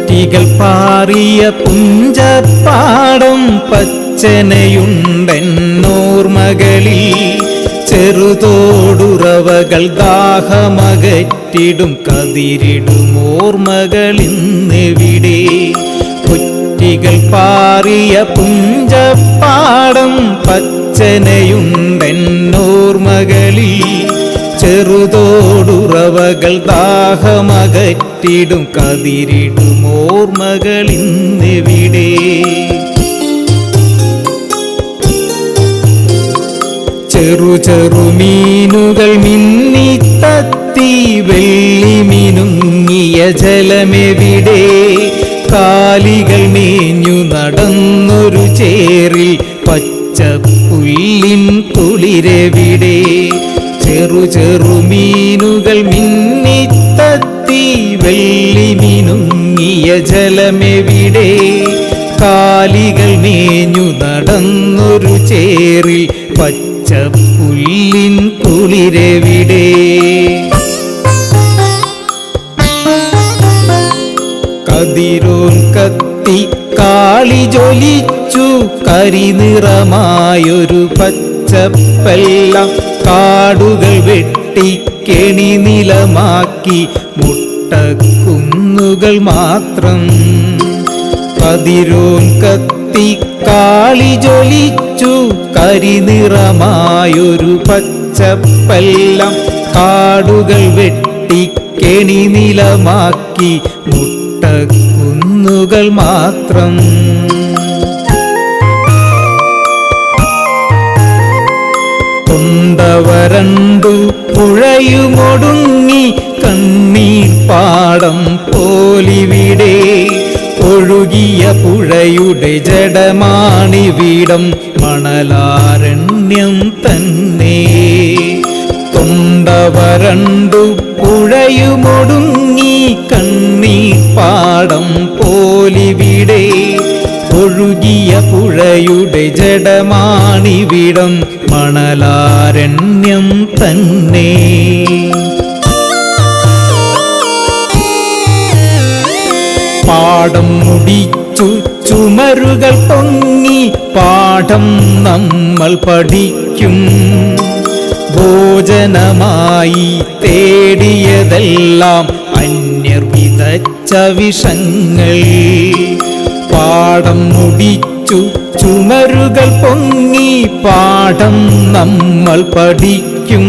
കുറ്റികൾ പാറിയ പുഞ്ചപ്പാടം പച്ചനയുണ്ടെന്നോർമകളിൽ ചെറുതോടുറവകൾ ദാഹമകറ്റിടും കതിരിടുമോർമകളിന്നെവിടെ കുറ്റികൾ പാറിയ പുഞ്ചപ്പാടം പച്ചനയുണ്ടെന്നോർമകളിൽ ചെറുതോടുറവകൾ ദാഹമകറ്റിടും കതിരിടുമോർമകളിന്നെവിടെ ചെറുചെറുമീനുകൾ മിന്നിത്തത്തി വെള്ളിമിനുങ്ങിയ ജലമെവിടെ കാലികൾ മേഞ്ഞു നടന്നൊരു ചേറിൽ പച്ചപ്പുല്ലിൻ കുളിരെവിടെ ചെറുചെറുമീനുകൾ മിന്നിത്തത്തി വെള്ളിമിനുങ്ങിയ ജലമെവിടെ കാലികൾ മേഞ്ഞു നടന്നൊരു ചേറിൽ പച്ചപ്പുല്ലിൻ കുളിരെവിടെ കതിരോൻ കത്തി കാളി ജ്വലിച്ചു കരിനിറമായൊരു പച്ചപ്പെല്ലാം കാടുകൾ വെട്ടി കെണി നിലമാക്കി മുട്ടക്കുന്നുകൾ മാത്രം കതിരോൻ കത്തി കാളി ജ്വലിച്ചു കരിനിറമായൊരു പച്ചപ്പെല്ലാം കാടുകൾ വെട്ടി കെണി നിലമാക്കി മുട്ടക്കുന്നുകൾ മാത്രം കൊണ്ടവരണ്ടു പുഴയുമൊടുങ്ങി കണ്ണീർ പാടം പോലിവിടെ ഒഴുകിയ പുഴയുടെ ജഡമാണിവിടം മണലാരണ്യം തന്നെ കൊണ്ടവരണ്ടു പുഴയുമൊടുങ്ങി കണ്ണീർ പാടം പോലിവിടെ ഒഴുകിയ പുഴയുടെ ജഡമാണിവിടം മണലാരണ്യം തന്നെ പാടം മുടിച്ചു ചുമരുകൾ പൊങ്ങി പാഠം നമ്മൾ പഠിക്കും ഭോജനമായി തേടിയതെല്ലാം അന്യർ വിതച്ച വിഷങ്ങൾ പാടം മുടിച്ചു ചുമരുകൾ പൊങ്ങി പാഠം നമ്മൾ പഠിക്കും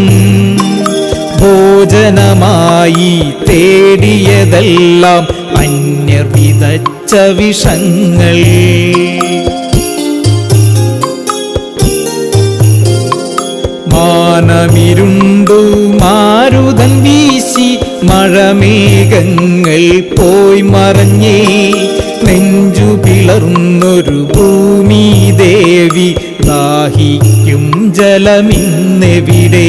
ഭോജനമായി തേടിയതെല്ലാം അന്യർ വിതച്ച വിഷങ്ങൾ മാനമിരുണ്ടു മാരുതൻ വീശി മഴമേഘങ്ങൾ പോയി മറഞ്ഞേ നെഞ്ചു പിളർന്നൊരു ഭൂമി ദേവി ദാഹിക്കും ജലമിന്നെവിടെ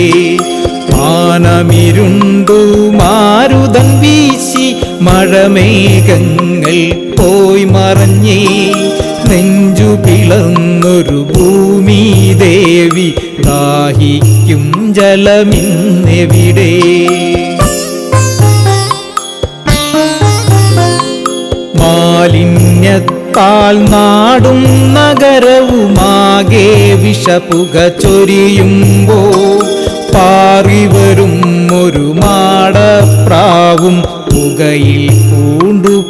മാനമിരുണ്ടു മാരുതൻ വീശി മഴമേഘങ്ങൾ പോയി മറഞ്ഞേ നെഞ്ചു പിളർന്നൊരു ഭൂമി ദേവി ദാഹിക്കും ജലമിന്നെവിടെ മാലിന്യത്താൽ നാടും നഗരവുമാകെ വിഷപുക ചൊരിയുമ്പോ പാറിവരും ഒരു മാടപ്രാവും പുകയിൽ പൂണ്ടുപിടയുന്നു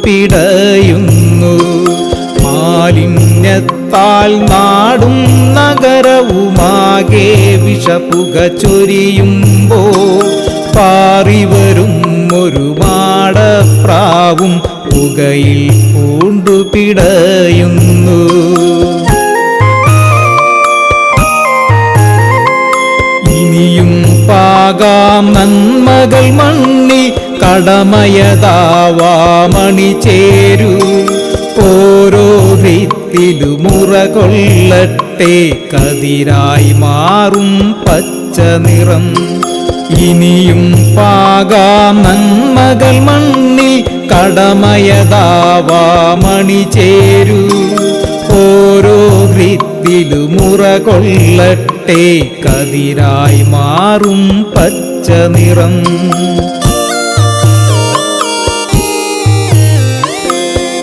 മാലിന്യത്താൽ നാടും നഗരവുമാകെ വിഷപുക ചൊരിയുമ്പോ പാറിവരും ഒരു മാടപ്രാവും പുകയിൽ പൂണ്ടുപിടയുന്നു ഇനിയും പാകാം നന്മകൾ മണ്ണി കടമയതാവാമണി ചേരൂ ഓരോ ഭിത്തിലുമുറ കൊള്ളട്ടെ കതിരായി മാറും പച്ച നിറം ഇനിയും പാകാം നന്മകൾ മണ്ണി കടമയതാവാമണി ചേരൂ ഓരോ ഭിത്തിലുമുറ കൊള്ളട്ടെ കതിരായി മാറും പച്ച നിറം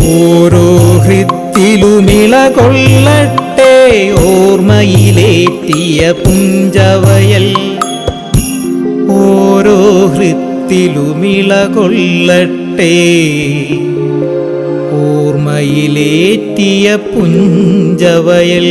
ഓരോ ഹൃത്തിലുമിള കൊള്ളട്ടെ ഓർമ്മയിലേറ്റിയ പുഞ്ചവയൽ. ഓരോ ഹൃത്തിലുമിള കൊള്ളട്ടെ ഓർമ്മയിലേറ്റിയ പുഞ്ചവയൽ.